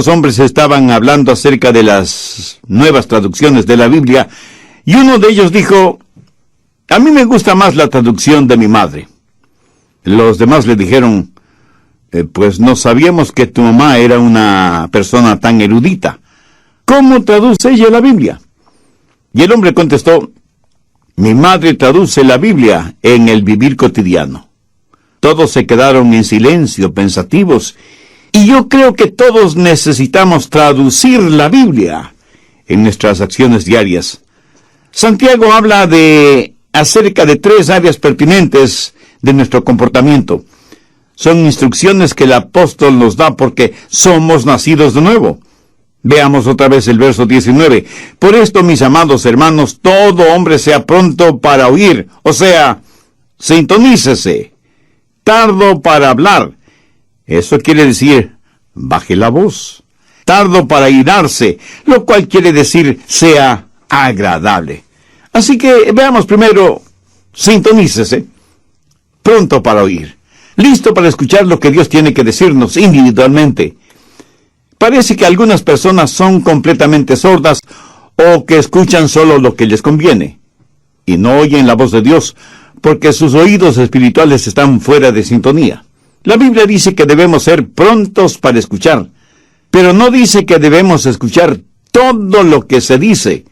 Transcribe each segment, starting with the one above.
Los hombres estaban hablando acerca de las nuevas traducciones de la Biblia, y uno de ellos dijo: a mí me gusta más la traducción de mi madre. Los demás le dijeron: pues no sabíamos que tu mamá era una persona tan erudita. ¿Cómo traduce ella la Biblia? Y el hombre contestó: mi madre traduce la Biblia en el vivir cotidiano. Todos se quedaron en silencio, pensativos, y yo creo que todos necesitamos traducir la Biblia en nuestras acciones diarias. Santiago habla acerca de 3 áreas pertinentes de nuestro comportamiento. Son instrucciones que el apóstol nos da porque somos nacidos de nuevo. Veamos otra vez el verso 19. Por esto, mis amados hermanos, todo hombre sea pronto para oír, o sea, sintonícese, tardo para hablar. Eso quiere decir, baje la voz. Tardo para irarse, lo cual quiere decir, sea agradable. Así que veamos primero, sintonícese, pronto para oír, listo para escuchar lo que Dios tiene que decirnos individualmente. Parece que algunas personas son completamente sordas o que escuchan solo lo que les conviene y no oyen la voz de Dios porque sus oídos espirituales están fuera de sintonía. La Biblia dice que debemos ser prontos para escuchar, pero no dice que debemos escuchar todo lo que se dice.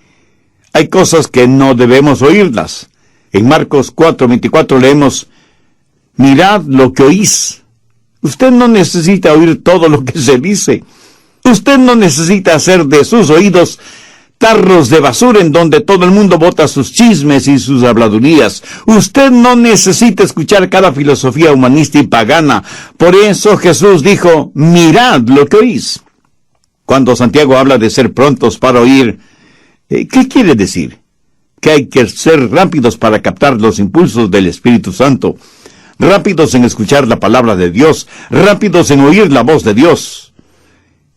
Hay cosas que no debemos oírlas. En Marcos 4:24 leemos: mirad lo que oís. Usted no necesita oír todo lo que se dice. Usted no necesita hacer de sus oídos tarros de basura en donde todo el mundo bota sus chismes y sus habladurías. Usted no necesita escuchar cada filosofía humanista y pagana. Por eso Jesús dijo: mirad lo que oís. Cuando Santiago habla de ser prontos para oír, ¿qué quiere decir? Que hay que ser rápidos para captar los impulsos del Espíritu Santo, rápidos en escuchar la palabra de Dios, rápidos en oír la voz de Dios.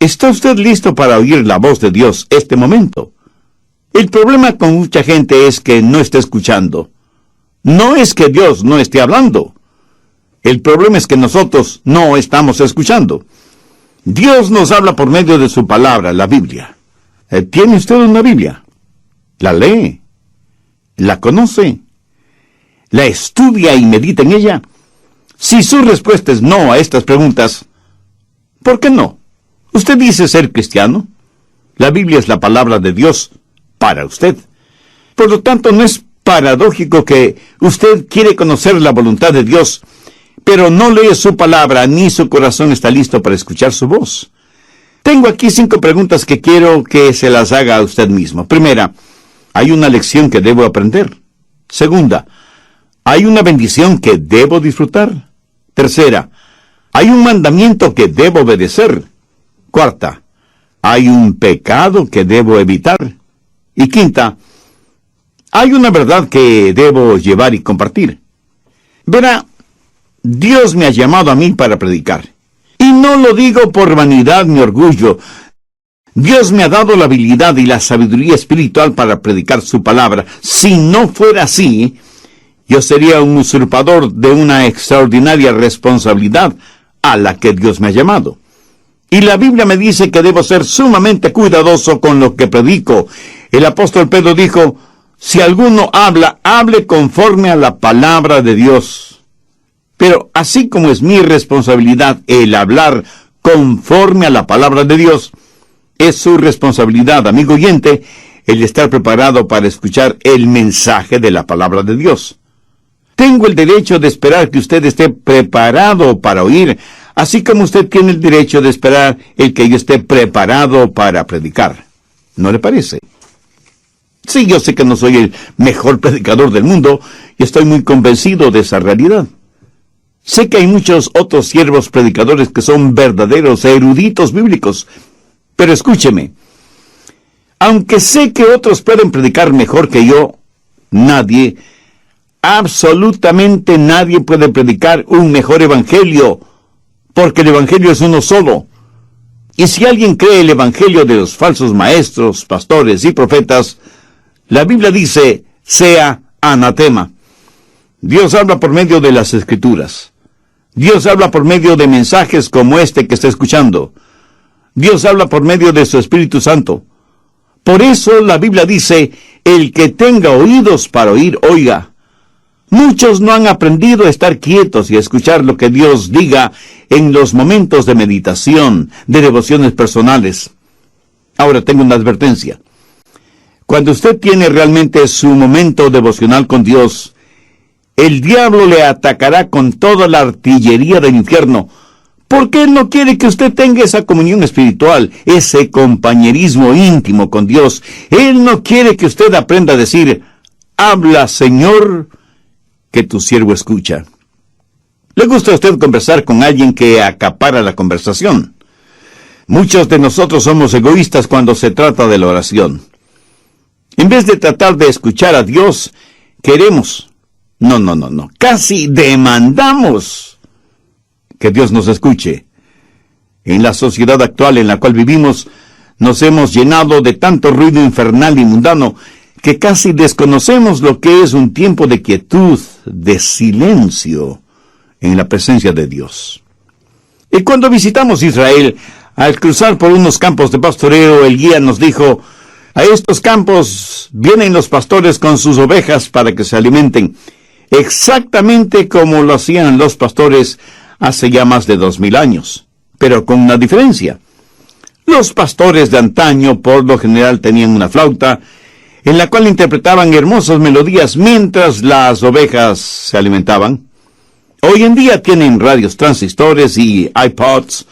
¿Está usted listo para oír la voz de Dios este momento? El problema con mucha gente es que no está escuchando. No es que Dios no esté hablando. El problema es que nosotros no estamos escuchando. Dios nos habla por medio de su palabra, la Biblia. ¿Tiene usted una Biblia? ¿La lee? ¿La conoce? ¿La estudia y medita en ella? Si su respuesta es no a estas preguntas, ¿por qué no? ¿Usted dice ser cristiano? La Biblia es la palabra de Dios para usted. Por lo tanto, no es paradójico que usted quiere conocer la voluntad de Dios, pero no lee su palabra ni su corazón está listo para escuchar su voz. Tengo aquí 5 preguntas que quiero que se las haga a usted mismo. Primera, ¿hay una lección que debo aprender? Segunda, ¿hay una bendición que debo disfrutar? Tercera, ¿hay un mandamiento que debo obedecer? Cuarta, ¿hay un pecado que debo evitar? Y quinta, ¿hay una verdad que debo llevar y compartir? Verá, Dios me ha llamado a mí para predicar. Y no lo digo por vanidad ni orgullo. Dios me ha dado la habilidad y la sabiduría espiritual para predicar su palabra. Si no fuera así, yo sería un usurpador de una extraordinaria responsabilidad a la que Dios me ha llamado. Y la Biblia me dice que debo ser sumamente cuidadoso con lo que predico. El apóstol Pedro dijo: si alguno habla, hable conforme a la palabra de Dios. Pero así como es mi responsabilidad el hablar conforme a la palabra de Dios, es su responsabilidad, amigo oyente, el estar preparado para escuchar el mensaje de la palabra de Dios. Tengo el derecho de esperar que usted esté preparado para oír, así como usted tiene el derecho de esperar el que yo esté preparado para predicar. ¿No le parece? Sí, yo sé que no soy el mejor predicador del mundo y estoy muy convencido de esa realidad. Sé que hay muchos otros siervos predicadores que son verdaderos eruditos bíblicos, pero escúcheme. Aunque sé que otros pueden predicar mejor que yo, nadie, absolutamente nadie puede predicar un mejor evangelio, porque el evangelio es uno solo. Y si alguien cree el evangelio de los falsos maestros, pastores y profetas, la Biblia dice: sea anatema. Dios habla por medio de las Escrituras. Dios habla por medio de mensajes como este que está escuchando. Dios habla por medio de su Espíritu Santo. Por eso la Biblia dice, el que tenga oídos para oír, oiga. Muchos no han aprendido a estar quietos y a escuchar lo que Dios diga en los momentos de meditación, de devociones personales. Ahora tengo una advertencia. Cuando usted tiene realmente su momento devocional con Dios, el diablo le atacará con toda la artillería del infierno, porque él no quiere que usted tenga esa comunión espiritual, ese compañerismo íntimo con Dios. Él no quiere que usted aprenda a decir, habla, Señor, que tu siervo escucha. ¿Le gusta a usted conversar con alguien que acapara la conversación? Muchos de nosotros somos egoístas cuando se trata de la oración. En vez de tratar de escuchar a Dios, queremos, casi demandamos que Dios nos escuche. En la sociedad actual en la cual vivimos, nos hemos llenado de tanto ruido infernal y mundano que casi desconocemos lo que es un tiempo de quietud, de silencio, en la presencia de Dios. Y cuando visitamos Israel, al cruzar por unos campos de pastoreo, el guía nos dijo, a estos campos vienen los pastores con sus ovejas para que se alimenten, exactamente como lo hacían los pastores hace ya más de 2000 años, pero con una diferencia. Los pastores de antaño por lo general tenían una flauta, en la cual interpretaban hermosas melodías mientras las ovejas se alimentaban. Hoy en día tienen radios transistores y iPods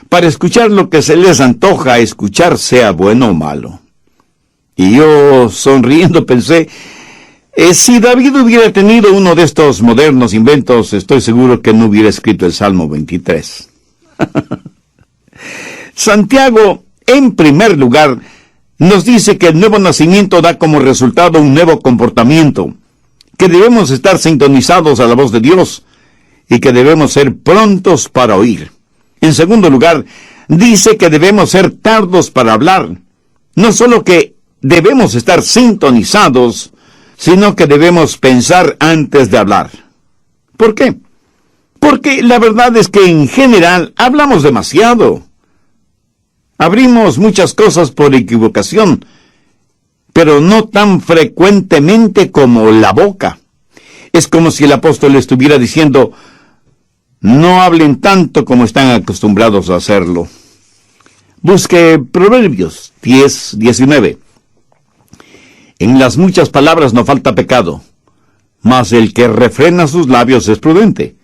para escuchar lo que se les antoja escuchar, sea bueno o malo. Y yo, sonriendo, pensé, si David hubiera tenido uno de estos modernos inventos, estoy seguro que no hubiera escrito el Salmo 23. Santiago, en primer lugar, nos dice que el nuevo nacimiento da como resultado un nuevo comportamiento, que debemos estar sintonizados a la voz de Dios y que debemos ser prontos para oír. En segundo lugar, dice que debemos ser tardos para hablar. No solo que debemos estar sintonizados, sino que debemos pensar antes de hablar. ¿Por qué? Porque la verdad es que en general hablamos demasiado. Abrimos muchas cosas por equivocación, pero no tan frecuentemente como la boca. Es como si el apóstol estuviera diciendo, no hablen tanto como están acostumbrados a hacerlo. Busque Proverbios 10:19. En las muchas palabras no falta pecado, mas el que refrena sus labios es prudente.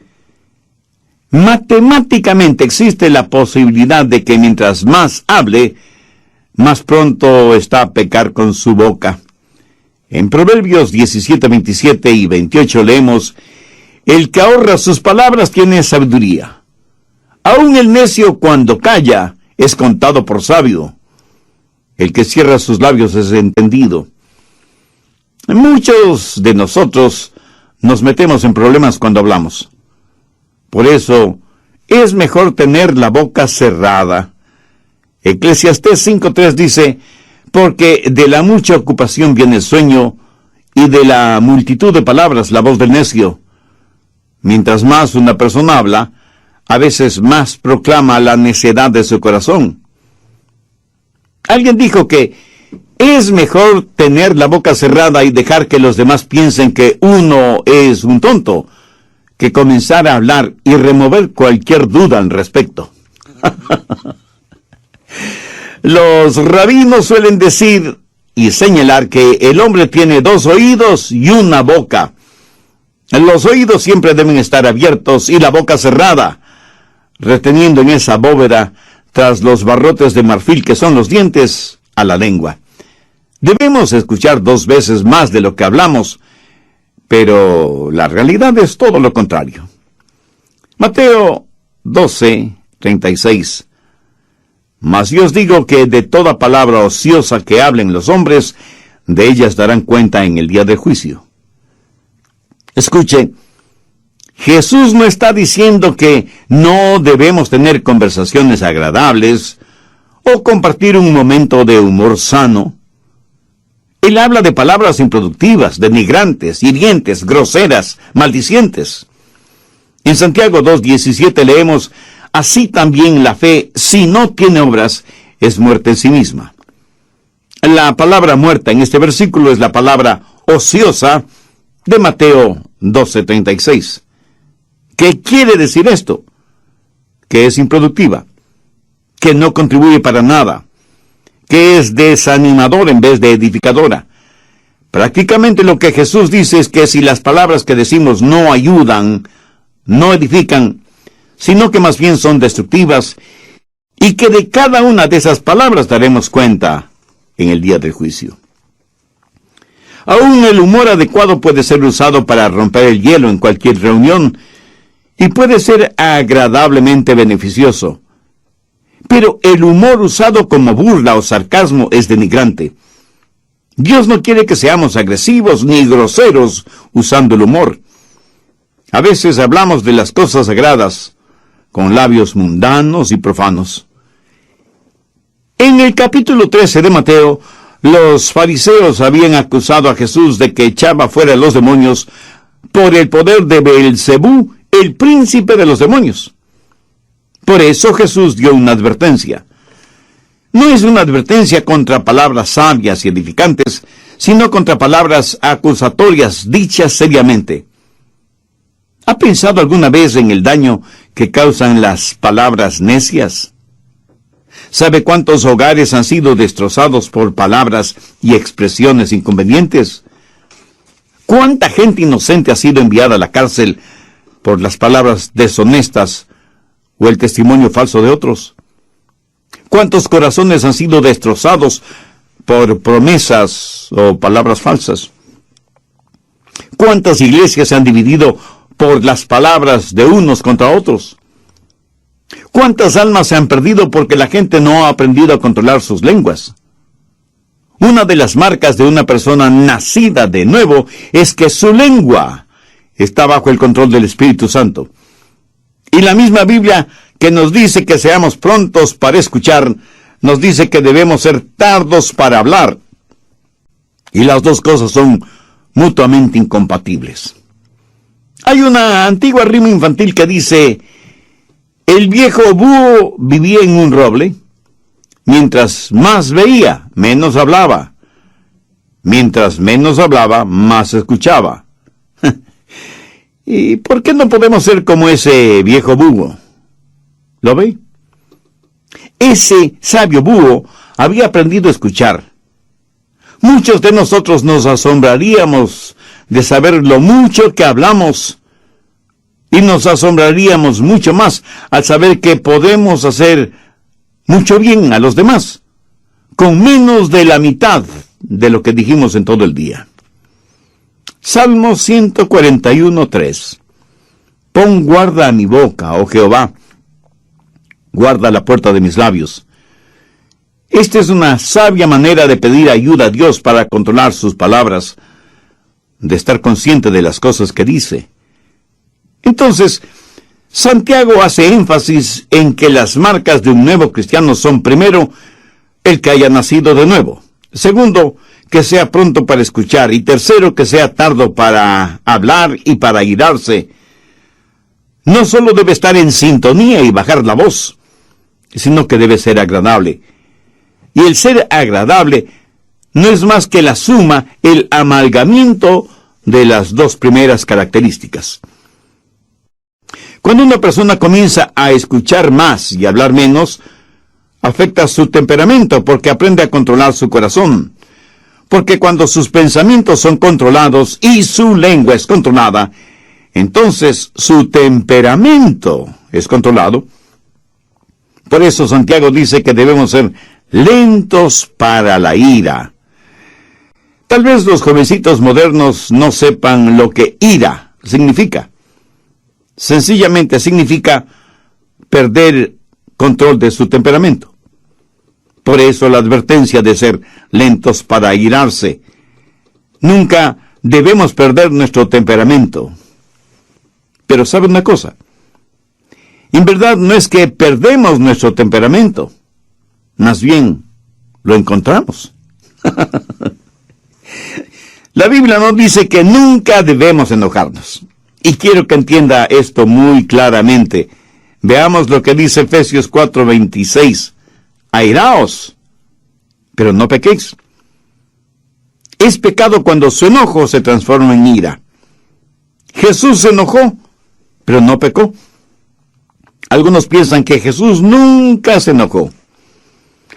Matemáticamente existe la posibilidad de que mientras más hable, más pronto está a pecar con su boca. En Proverbios 17:27 y 28 leemos, el que ahorra sus palabras tiene sabiduría. Aun el necio cuando calla es contado por sabio. El que cierra sus labios es entendido. Muchos de nosotros nos metemos en problemas cuando hablamos. Por eso, es mejor tener la boca cerrada. Eclesiastés 5:3 dice, porque de la mucha ocupación viene el sueño, y de la multitud de palabras la voz del necio. Mientras más una persona habla, a veces más proclama la necedad de su corazón. Alguien dijo que es mejor tener la boca cerrada y dejar que los demás piensen que uno es un tonto, que comenzar a hablar y remover cualquier duda al respecto. Los rabinos suelen decir y señalar que el hombre tiene 2 oídos y una boca. Los oídos siempre deben estar abiertos y la boca cerrada, reteniendo en esa bóveda, tras los barrotes de marfil que son los dientes, a la lengua. Debemos escuchar 2 veces más de lo que hablamos, pero la realidad es todo lo contrario. Mateo 12:36. Mas yo os digo que de toda palabra ociosa que hablen los hombres, de ellas darán cuenta en el día del juicio. Escuche, Jesús no está diciendo que no debemos tener conversaciones agradables o compartir un momento de humor sano. Él habla de palabras improductivas, denigrantes, hirientes, groseras, maldicientes. En Santiago 2:17 leemos, así también la fe, si no tiene obras, es muerta en sí misma. La palabra muerta en este versículo es la palabra ociosa de Mateo 12:36. ¿Qué quiere decir esto? Que es improductiva, que no contribuye para nada, que es desanimadora en vez de edificadora. Prácticamente lo que Jesús dice es que si las palabras que decimos no ayudan, no edifican, sino que más bien son destructivas, y que de cada una de esas palabras daremos cuenta en el día del juicio. Aún el humor adecuado puede ser usado para romper el hielo en cualquier reunión, y puede ser agradablemente beneficioso. Pero el humor usado como burla o sarcasmo es denigrante. Dios no quiere que seamos agresivos ni groseros usando el humor. A veces hablamos de las cosas sagradas con labios mundanos y profanos. En el capítulo 13 de Mateo, los fariseos habían acusado a Jesús de que echaba fuera a los demonios por el poder de Beelzebú, el príncipe de los demonios. Por eso Jesús dio una advertencia. No es una advertencia contra palabras sabias y edificantes, sino contra palabras acusatorias dichas seriamente. ¿Ha pensado alguna vez en el daño que causan las palabras necias? ¿Sabe cuántos hogares han sido destrozados por palabras y expresiones inconvenientes? ¿Cuánta gente inocente ha sido enviada a la cárcel por las palabras deshonestas o el testimonio falso de otros? ¿Cuántos corazones han sido destrozados por promesas o palabras falsas? ¿Cuántas iglesias se han dividido por las palabras de unos contra otros? ¿Cuántas almas se han perdido porque la gente no ha aprendido a controlar sus lenguas? Una de las marcas de una persona nacida de nuevo es que su lengua está bajo el control del Espíritu Santo. Y la misma Biblia, que nos dice que seamos prontos para escuchar, nos dice que debemos ser tardos para hablar. Y las dos cosas son mutuamente incompatibles. Hay una antigua rima infantil que dice: el viejo búho vivía en un roble. Mientras más veía, menos hablaba. Mientras menos hablaba, más escuchaba. ¿Y por qué no podemos ser como ese viejo búho? ¿Lo ve? Ese sabio búho había aprendido a escuchar. Muchos de nosotros nos asombraríamos de saber lo mucho que hablamos, y nos asombraríamos mucho más al saber que podemos hacer mucho bien a los demás, con menos de la mitad de lo que dijimos en todo el día. Salmo 141:3. Pon guarda a mi boca, oh Jehová, guarda la puerta de mis labios. Esta es una sabia manera de pedir ayuda a Dios para controlar sus palabras, de estar consciente de las cosas que dice. Entonces, Santiago hace énfasis en que las marcas de un nuevo cristiano son, primero, el que haya nacido de nuevo; segundo, que sea pronto para escuchar; y tercero, que sea tardo para hablar y para airarse. No solo debe estar en sintonía y bajar la voz, sino que debe ser agradable. Y el ser agradable no es más que la suma, el amalgamiento de las dos primeras características. Cuando una persona comienza a escuchar más y hablar menos, afecta su temperamento porque aprende a controlar su corazón. Porque cuando sus pensamientos son controlados y su lengua es controlada, entonces su temperamento es controlado. Por eso Santiago dice que debemos ser lentos para la ira. Tal vez los jovencitos modernos no sepan lo que ira significa. Sencillamente significa perder control de su temperamento. Por eso la advertencia de ser lentos para airarse. Nunca debemos perder nuestro temperamento. Pero ¿sabe una cosa? En verdad no es que perdemos nuestro temperamento. Más bien, lo encontramos. La Biblia nos dice que nunca debemos enojarnos. Y quiero que entienda esto muy claramente. Veamos lo que dice Efesios 4:26. Airaos, pero no pequéis. Es pecado cuando su enojo se transforma en ira. Jesús se enojó, pero no pecó. Algunos piensan que Jesús nunca se enojó.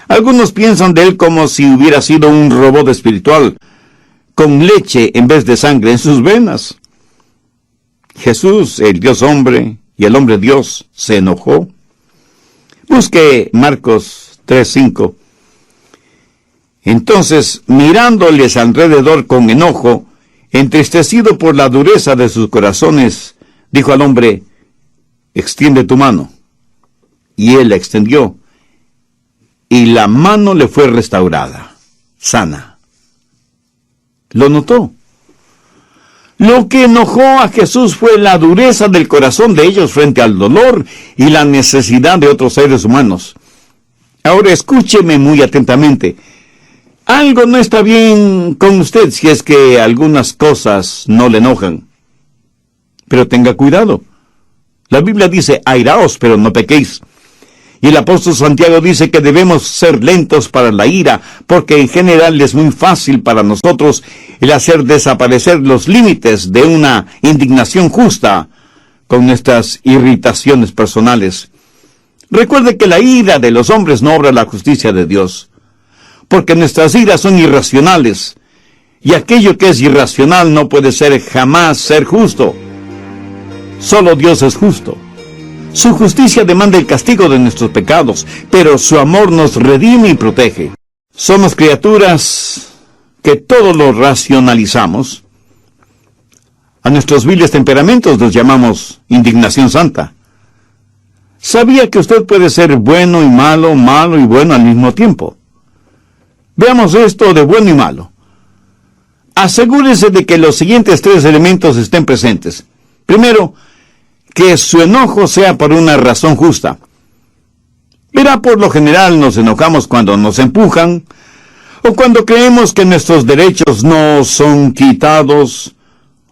Algunos piensan de él como si hubiera sido un robot espiritual, con leche en vez de sangre en sus venas. Jesús, el Dios hombre y el hombre Dios, se enojó. Busque Marcos 3:5. Entonces, mirándoles alrededor con enojo, entristecido por la dureza de sus corazones, dijo al hombre: extiende tu mano. Y él la extendió, y la mano le fue restaurada, sana. ¿Lo notó? Lo que enojó a Jesús fue la dureza del corazón de ellos frente al dolor y la necesidad de otros seres humanos. Ahora escúcheme muy atentamente. Algo no está bien con usted si es que algunas cosas no le enojan. Pero tenga cuidado. La Biblia dice: airaos, pero no pequéis. Y el apóstol Santiago dice que debemos ser lentos para la ira, porque en general es muy fácil para nosotros el hacer desaparecer los límites de una indignación justa con nuestras irritaciones personales. Recuerde que la ira de los hombres no obra la justicia de Dios, porque nuestras iras son irracionales, y aquello que es irracional no puede jamás ser justo. Solo Dios es justo. Su justicia demanda el castigo de nuestros pecados, pero su amor nos redime y protege. Somos criaturas que todo lo racionalizamos. A nuestros viles temperamentos los llamamos indignación santa. ¿Sabía que usted puede ser bueno y malo, malo y bueno al mismo tiempo? Veamos esto de bueno y malo. Asegúrese de que los siguientes 3 elementos estén presentes. Primero, que su enojo sea por una razón justa. Verá, por lo general nos enojamos cuando nos empujan, o cuando creemos que nuestros derechos no son quitados,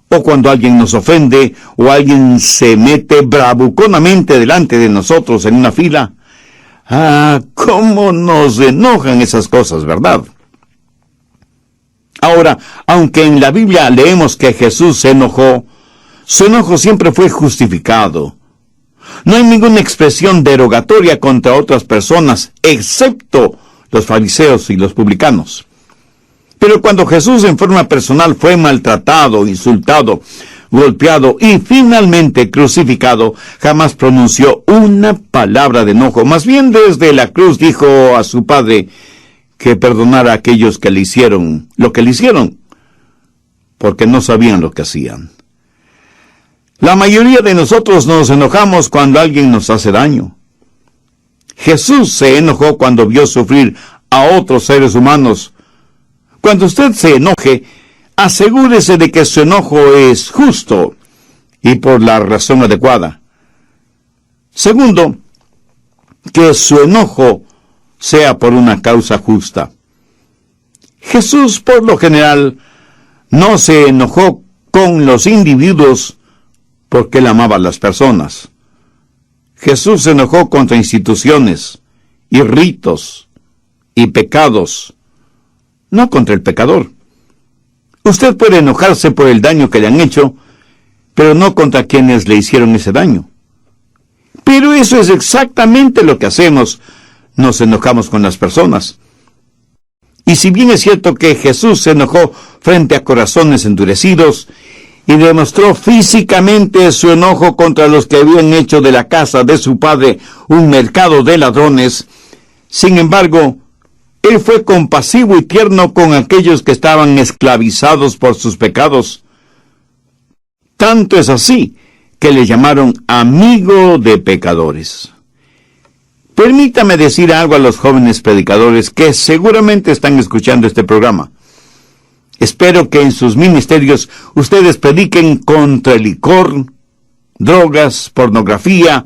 o cuando alguien nos ofende, o alguien se mete bravuconamente delante de nosotros en una fila. Ah, cómo nos enojan esas cosas, ¿verdad? Ahora, aunque en la Biblia leemos que Jesús se enojó, su enojo siempre fue justificado. No hay ninguna expresión derogatoria contra otras personas, excepto los fariseos y los publicanos. Pero cuando Jesús en forma personal fue maltratado, insultado, golpeado y finalmente crucificado, jamás pronunció una palabra de enojo. Más bien desde la cruz dijo a su Padre que perdonara a aquellos que le hicieron lo que le hicieron, porque no sabían lo que hacían. La mayoría de nosotros nos enojamos cuando alguien nos hace daño. Jesús se enojó cuando vio sufrir a otros seres humanos. Cuando usted se enoje, asegúrese de que su enojo es justo y por la razón adecuada. Segundo, que su enojo sea por una causa justa. Jesús, por lo general, no se enojó con los individuos porque él amaba a las personas. Jesús se enojó contra instituciones, y ritos, y pecados, no contra el pecador. Usted puede enojarse por el daño que le han hecho, pero no contra quienes le hicieron ese daño. Pero eso es exactamente lo que hacemos, nos enojamos con las personas. Y si bien es cierto que Jesús se enojó frente a corazones endurecidos, y demostró físicamente su enojo contra los que habían hecho de la casa de su padre un mercado de ladrones, sin embargo, él fue compasivo y tierno con aquellos que estaban esclavizados por sus pecados. Tanto es así que le llamaron amigo de pecadores. Permítame decir algo a los jóvenes predicadores que seguramente están escuchando este programa. Espero que en sus ministerios ustedes prediquen contra el licor, drogas, pornografía,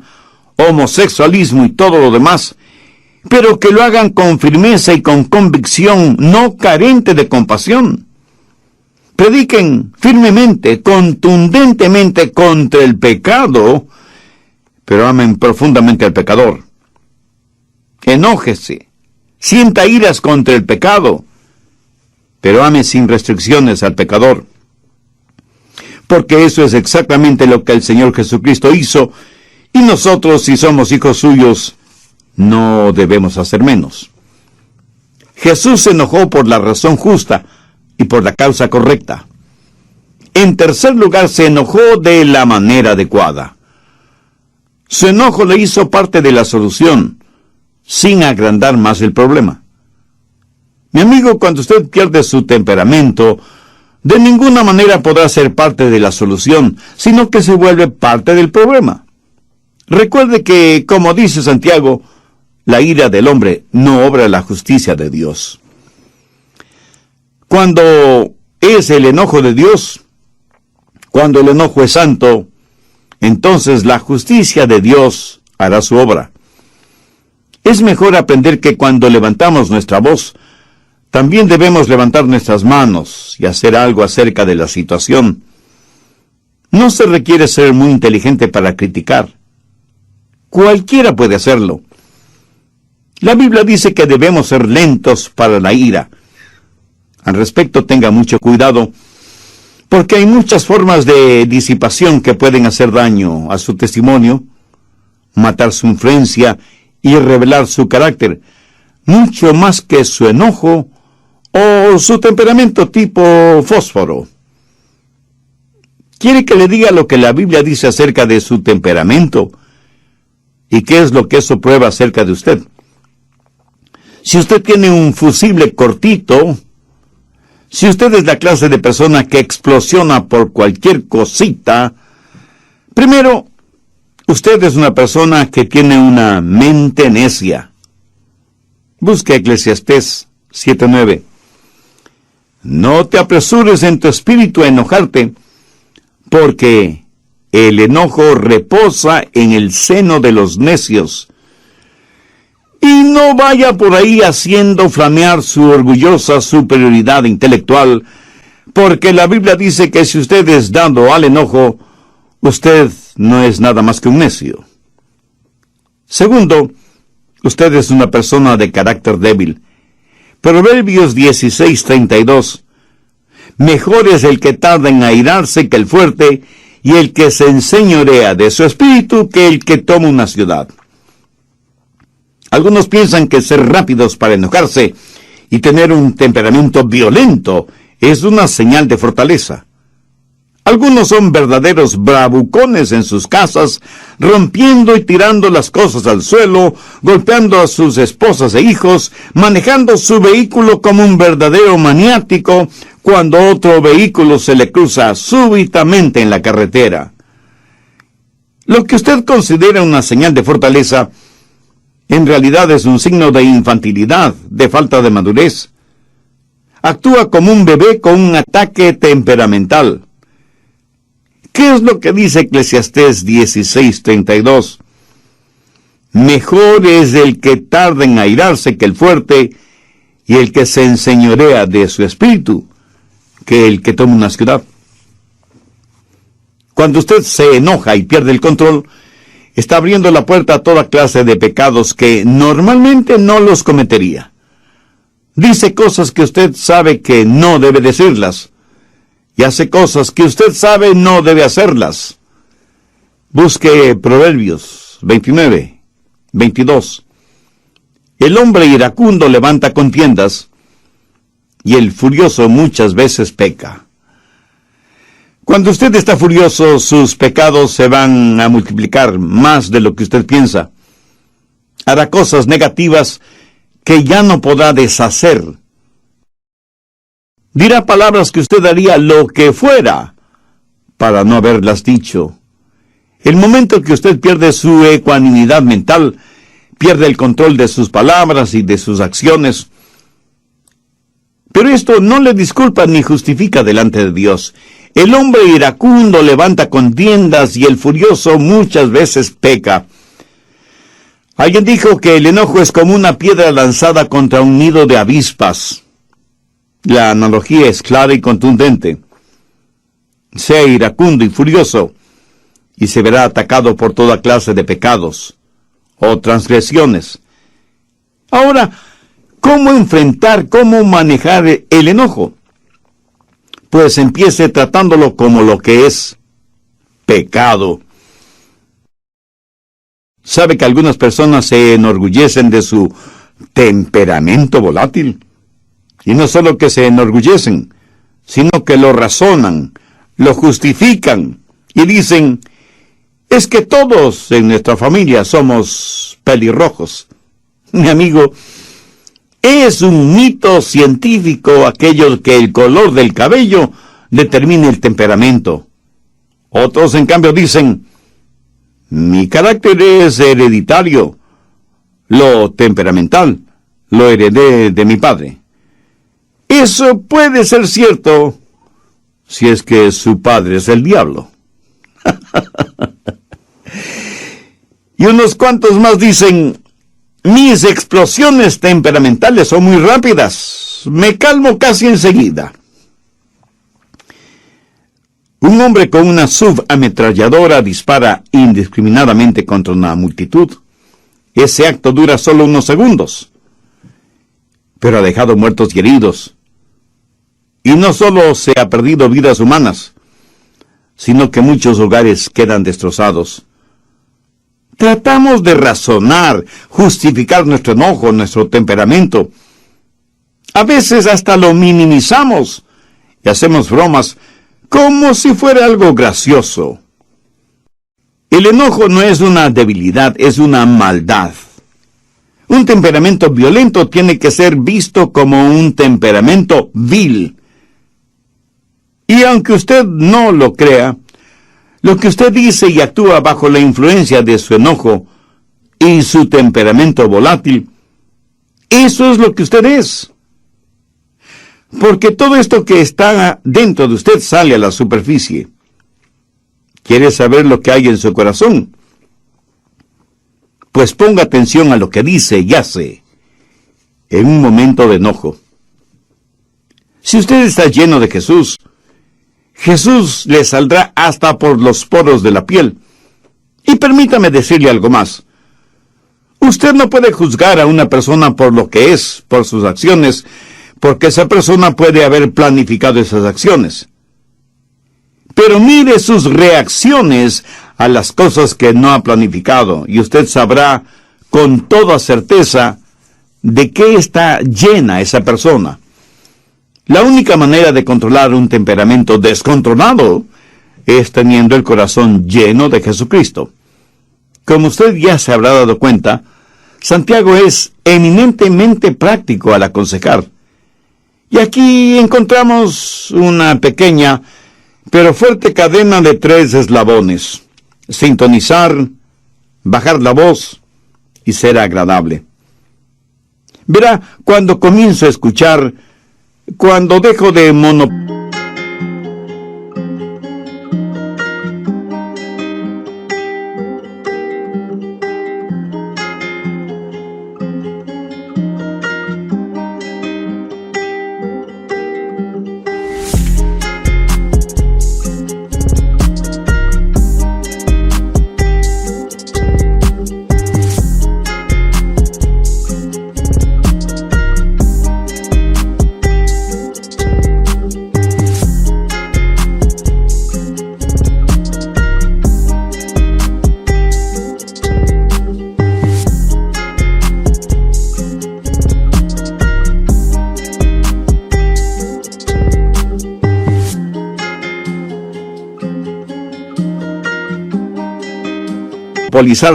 homosexualismo y todo lo demás, pero que lo hagan con firmeza y con convicción, no carente de compasión. Prediquen firmemente, contundentemente contra el pecado, pero amen profundamente al pecador. Enójese, sienta iras contra el pecado, pero ame sin restricciones al pecador. Porque eso es exactamente lo que el Señor Jesucristo hizo, y nosotros, si somos hijos suyos, no debemos hacer menos. Jesús se enojó por la razón justa y por la causa correcta. En tercer lugar, se enojó de la manera adecuada. Su enojo le hizo parte de la solución, sin agrandar más el problema. Mi amigo, cuando usted pierde su temperamento, de ninguna manera podrá ser parte de la solución, sino que se vuelve parte del problema. Recuerde que, como dice Santiago, la ira del hombre no obra la justicia de Dios. Cuando es el enojo de Dios, cuando el enojo es santo, entonces la justicia de Dios hará su obra. Es mejor aprender que cuando levantamos nuestra voz, también debemos levantar nuestras manos y hacer algo acerca de la situación. No se requiere ser muy inteligente para criticar. Cualquiera puede hacerlo. La Biblia dice que debemos ser lentos para la ira. Al respecto, tenga mucho cuidado, porque hay muchas formas de disipación que pueden hacer daño a su testimonio, matar su influencia y revelar su carácter, mucho más que su enojo o su temperamento tipo fósforo. ¿Quiere que le diga lo que la Biblia dice acerca de su temperamento? ¿Y qué es lo que eso prueba acerca de usted? Si usted tiene un fusible cortito, si usted es la clase de persona que explosiona por cualquier cosita, primero, usted es una persona que tiene una mente necia. Busque Eclesiastés 7:9. No te apresures en tu espíritu a enojarte, porque el enojo reposa en el seno de los necios. Y no vaya por ahí haciendo flamear su orgullosa superioridad intelectual, porque la Biblia dice que si usted es dado al enojo, usted no es nada más que un necio. Segundo, usted es una persona de carácter débil. Proverbios 16:32. Mejor es el que tarda en airarse que el fuerte, y el que se enseñorea de su espíritu que el que toma una ciudad. Algunos piensan que ser rápidos para enojarse y tener un temperamento violento es una señal de fortaleza. Algunos son verdaderos bravucones en sus casas, rompiendo y tirando las cosas al suelo, golpeando a sus esposas e hijos, manejando su vehículo como un verdadero maniático, cuando otro vehículo se le cruza súbitamente en la carretera. Lo que usted considera una señal de fortaleza, en realidad es un signo de infantilidad, de falta de madurez. Actúa como un bebé con un ataque temperamental. ¿Qué es lo que dice Eclesiastés 16:32? Mejor es el que tarda en airarse que el fuerte, y el que se enseñorea de su espíritu, que el que toma una ciudad. Cuando usted se enoja y pierde el control, está abriendo la puerta a toda clase de pecados que normalmente no los cometería. Dice cosas que usted sabe que no debe decirlas, y hace cosas que usted sabe no debe hacerlas. Busque Proverbios 29:22. El hombre iracundo levanta contiendas, y el furioso muchas veces peca. Cuando usted está furioso, sus pecados se van a multiplicar más de lo que usted piensa. Hará cosas negativas que ya no podrá deshacer. Dirá palabras que usted haría lo que fuera para no haberlas dicho. El momento que usted pierde su ecuanimidad mental, pierde el control de sus palabras y de sus acciones. Pero esto no le disculpa ni justifica delante de Dios. El hombre iracundo levanta contiendas y el furioso muchas veces peca. Alguien dijo que el enojo es como una piedra lanzada contra un nido de avispas. La analogía es clara y contundente. Sea iracundo y furioso, y se verá atacado por toda clase de pecados o transgresiones. Ahora, ¿cómo enfrentar, cómo manejar el enojo? Pues empiece tratándolo como lo que es: pecado. ¿Sabe que algunas personas se enorgullecen de su temperamento volátil? Y no solo que se enorgullecen, sino que lo razonan, lo justifican y dicen: es que todos en nuestra familia somos pelirrojos. Mi amigo, es un mito científico aquello que el color del cabello determine el temperamento. Otros, en cambio, dicen: mi carácter es hereditario, lo temperamental lo heredé de mi padre. Eso puede ser cierto si es que su padre es el diablo. Y unos cuantos más dicen: mis explosiones temperamentales son muy rápidas, me calmo casi enseguida. Un hombre con una subametralladora dispara indiscriminadamente contra una multitud. Ese acto dura solo unos segundos, pero ha dejado muertos y heridos. Y no solo se ha perdido vidas humanas, sino que muchos hogares quedan destrozados. Tratamos de razonar, justificar nuestro enojo, nuestro temperamento. A veces hasta lo minimizamos y hacemos bromas como si fuera algo gracioso. El enojo no es una debilidad, es una maldad. Un temperamento violento tiene que ser visto como un temperamento vil. Y aunque usted no lo crea, lo que usted dice y actúa bajo la influencia de su enojo y su temperamento volátil, eso es lo que usted es. Porque todo esto que está dentro de usted sale a la superficie. ¿Quiere saber lo que hay en su corazón? Pues ponga atención a lo que dice y hace en un momento de enojo. Si usted está lleno de Jesús, Jesús le saldrá hasta por los poros de la piel. Y permítame decirle algo más. Usted no puede juzgar a una persona por lo que es, por sus acciones, porque esa persona puede haber planificado esas acciones. Pero mire sus reacciones a las cosas que no ha planificado, y usted sabrá con toda certeza de qué está llena esa persona. La única manera de controlar un temperamento descontrolado es teniendo el corazón lleno de Jesucristo. Como usted ya se habrá dado cuenta, Santiago es eminentemente práctico al aconsejar. Y aquí encontramos una pequeña pero fuerte cadena de 3 eslabones: sintonizar, bajar la voz y ser agradable. Verá, cuando comienzo a escuchar, cuando dejo de monopolizar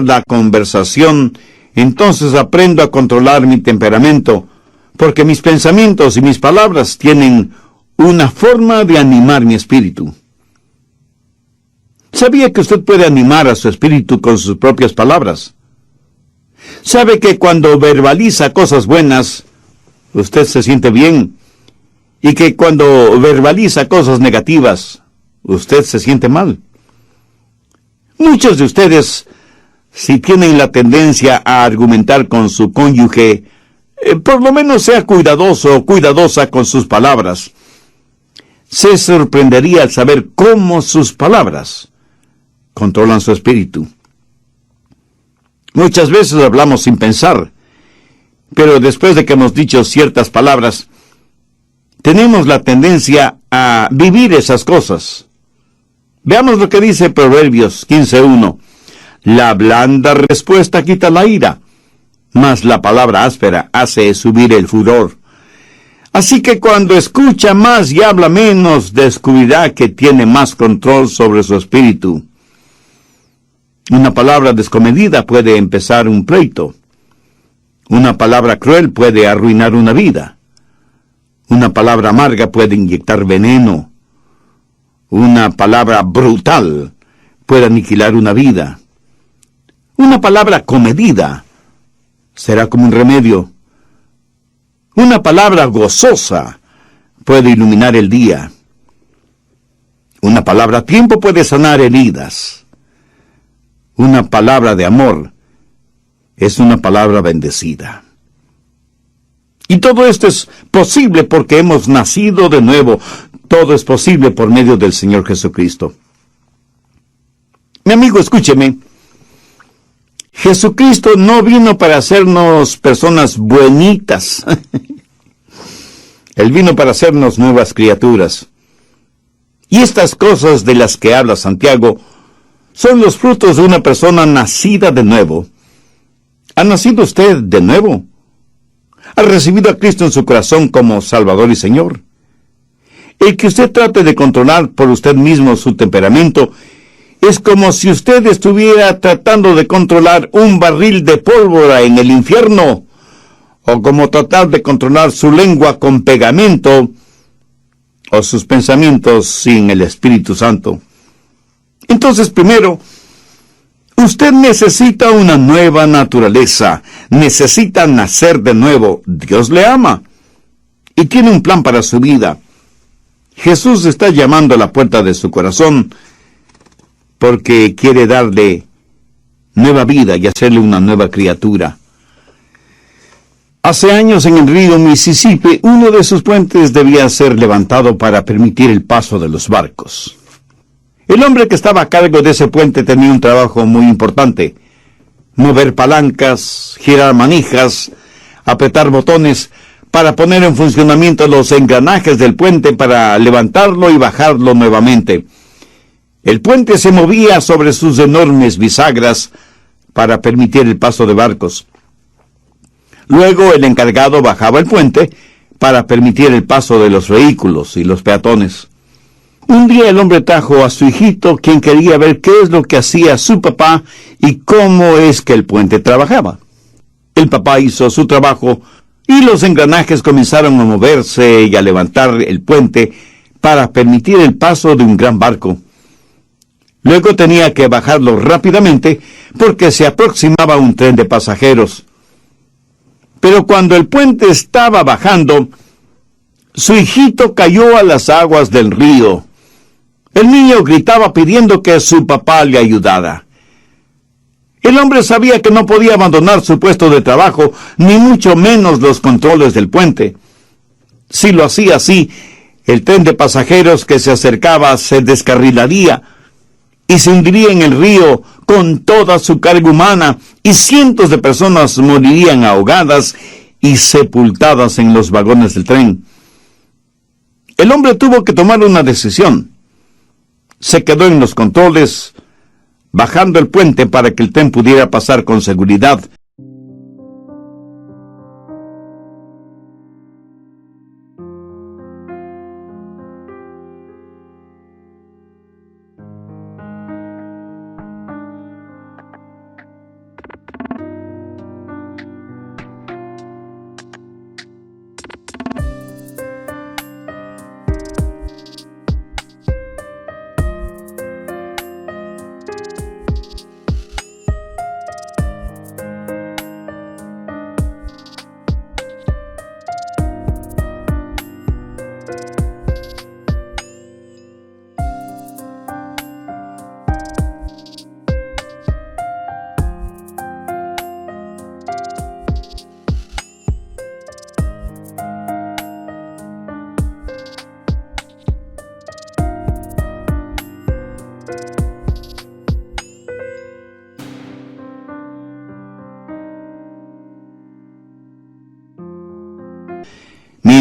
la conversación, entonces aprendo a controlar mi temperamento, porque mis pensamientos y mis palabras tienen una forma de animar mi espíritu. ¿Sabía que usted puede animar a su espíritu con sus propias palabras? ¿Sabe que cuando verbaliza cosas buenas, usted se siente bien? Y que cuando verbaliza cosas negativas, usted se siente mal. Muchos de ustedes, si tienen la tendencia a argumentar con su cónyuge, por lo menos sea cuidadoso o cuidadosa con sus palabras. Se sorprendería al saber cómo sus palabras controlan su espíritu. Muchas veces hablamos sin pensar, pero después de que hemos dicho ciertas palabras, tenemos la tendencia a vivir esas cosas. Veamos lo que dice Proverbios 15:1. La blanda respuesta quita la ira, mas la palabra áspera hace subir el furor. Así que cuando escucha más y habla menos, descubrirá que tiene más control sobre su espíritu. Una palabra descomedida puede empezar un pleito. Una palabra cruel puede arruinar una vida. Una palabra amarga puede inyectar veneno. Una palabra brutal puede aniquilar una vida. Una palabra comedida será como un remedio. Una palabra gozosa puede iluminar el día. Una palabra a tiempo puede sanar heridas. Una palabra de amor es una palabra bendecida. Y todo esto es posible porque hemos nacido de nuevo. Todo es posible por medio del Señor Jesucristo. Mi amigo, escúcheme. Jesucristo no vino para hacernos personas buenitas. Él vino para hacernos nuevas criaturas. Y estas cosas de las que habla Santiago son los frutos de una persona nacida de nuevo. ¿Ha nacido usted de nuevo? ¿Ha recibido a Cristo en su corazón como Salvador y Señor? El que usted trate de controlar por usted mismo su temperamento es como si usted estuviera tratando de controlar un barril de pólvora en el infierno, o como tratar de controlar su lengua con pegamento, o sus pensamientos sin el Espíritu Santo. Entonces, primero, usted necesita una nueva naturaleza, necesita nacer de nuevo. Dios le ama y tiene un plan para su vida. Jesús está llamando a la puerta de su corazón porque quiere darle nueva vida y hacerle una nueva criatura. Hace años en el río Mississippi, uno de sus puentes debía ser levantado para permitir el paso de los barcos. El hombre que estaba a cargo de ese puente tenía un trabajo muy importante: mover palancas, girar manijas, apretar botones para poner en funcionamiento los engranajes del puente para levantarlo y bajarlo nuevamente. El puente se movía sobre sus enormes bisagras para permitir el paso de barcos. Luego el encargado bajaba el puente para permitir el paso de los vehículos y los peatones. Un día el hombre trajo a su hijito, quien quería ver qué es lo que hacía su papá y cómo es que el puente trabajaba. El papá hizo su trabajo y los engranajes comenzaron a moverse y a levantar el puente para permitir el paso de un gran barco. Luego tenía que bajarlo rápidamente porque se aproximaba un tren de pasajeros. Pero cuando el puente estaba bajando, su hijito cayó a las aguas del río. El niño gritaba pidiendo que su papá le ayudara. El hombre sabía que no podía abandonar su puesto de trabajo, ni mucho menos los controles del puente. Si lo hacía así, el tren de pasajeros que se acercaba se descarrilaría y se hundiría en el río con toda su carga humana, y cientos de personas morirían ahogadas y sepultadas en los vagones del tren. El hombre tuvo que tomar una decisión. Se quedó en los controles, bajando el puente para que el tren pudiera pasar con seguridad.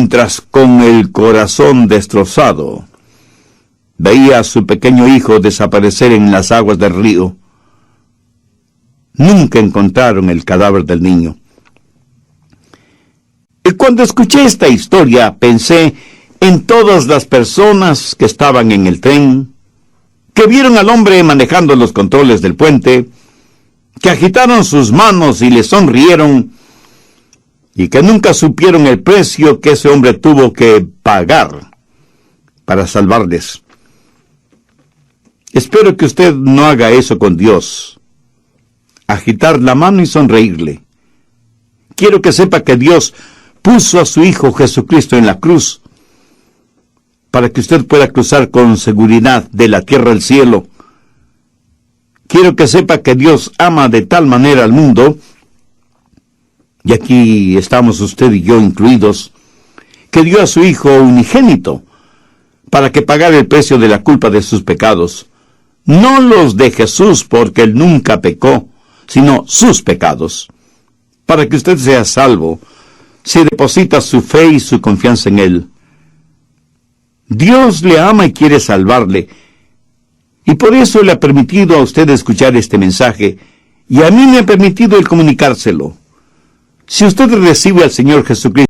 mientras con el corazón destrozado veía a su pequeño hijo desaparecer en las aguas del río. Nunca encontraron el cadáver del niño. Y cuando escuché esta historia, pensé en todas las personas que estaban en el tren, que vieron al hombre manejando los controles del puente, que agitaron sus manos y le sonrieron, y que nunca supieron el precio que ese hombre tuvo que pagar para salvarles. Espero que usted no haga eso con Dios, agitar la mano y sonreírle. Quiero que sepa que Dios puso a su Hijo Jesucristo en la cruz para que usted pueda cruzar con seguridad de la tierra al cielo. Quiero que sepa que Dios ama de tal manera al mundo, y aquí estamos usted y yo incluidos, que dio a su Hijo unigénito para que pagara el precio de la culpa de sus pecados. No los de Jesús, porque Él nunca pecó, sino sus pecados. Para que usted sea salvo, si deposita su fe y su confianza en Él. Dios le ama y quiere salvarle, y por eso le ha permitido a usted escuchar este mensaje, y a mí me ha permitido el comunicárselo. Si usted recibe al Señor Jesucristo